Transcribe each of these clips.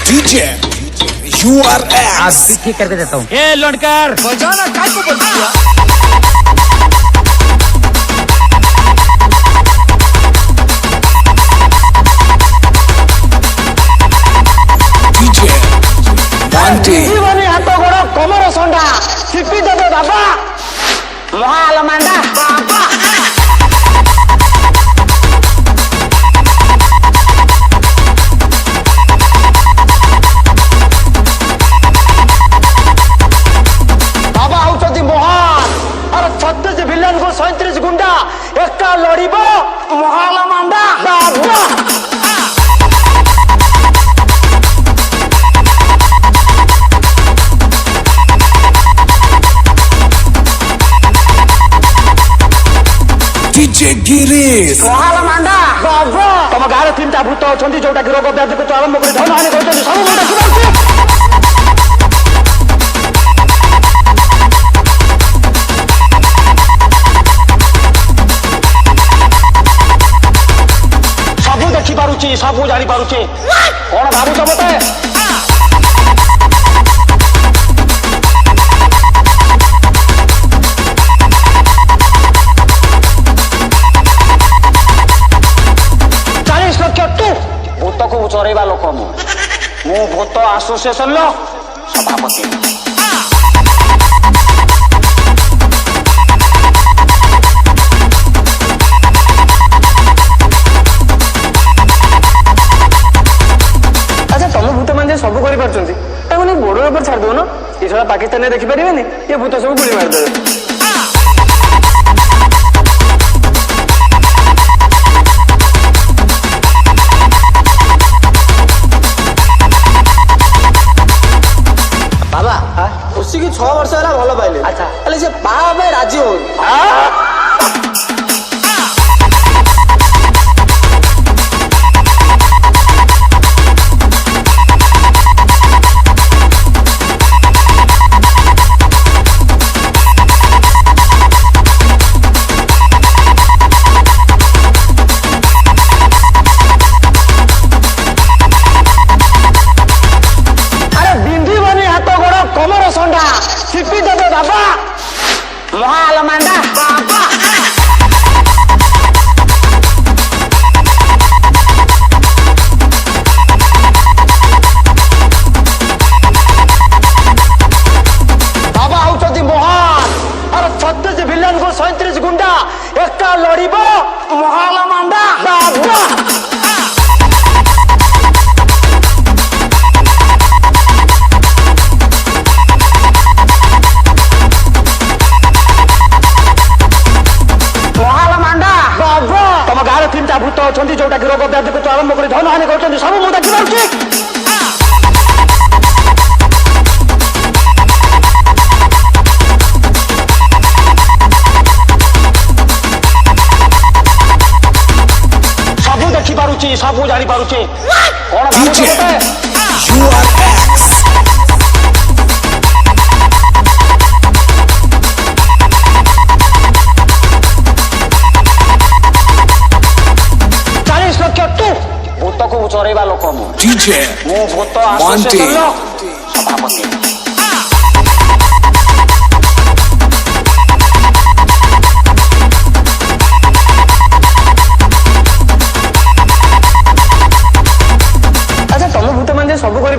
DJ URX आज भी ठीक करके देता हूँ। ए लड़कर बजाना काय को बोल दिया डीजे बांटी जीवनी हाथ गोड़ कमर संडा चिपी देबे बाबा महाल मांडा बाबा बाबा आउचती महान अरे 36 विलन को 37 गुंडा एका लड़िबो महाल मांडा बाबा डीजे गिरीश महाल मांडा बाबा तम गारे तीनटा भूत अछंती जोटा कि रोग व्याधि को आरंभ कर धन हानि करछंती सब मुंडा किबाउची सबू देखि पारुची सबू जानि पारुची कोन भाबुछ मते भूत को चरेवा लोक मु भूत आसोसिएशन लो सभापति अच्छा तुम भूत मान सब कर बोर्डर ऊपर छाड़ दो ना ये सब पाकिस्तान में देखिपारे ये भूत सब गुड़ी मारदे उसी की 6 वर्ष है भल पाइले अच्छा अरे से बाहा पे राजी हो कमर संडा चिपी देबे बाबा महाल मांडा बाबा बाबा आउचती महान अरे 36 विलन को 37 गुंडा एका लड़िबो महाल मांडा बाबा तम गारे तीनटा भूत अछंती जोटा कि रोग व्याधि को आरंभ कर धन हानि करछंती सब मुंडा किबाउची सबू देखि पारुची सबू जानि पारुची कोन भाबुछ डीजे मते URX भूत को चरेवा लोक मु डीजे भूत बांटी आसोसिएशन लो सभापति अच्छा तुम भूत मान सब कर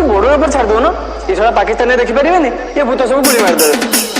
बोर्डर ऊपर छाड़ दो ना ये सब पाकिस्तान में देखिपारे ये भूत सब गुड़ी मारदे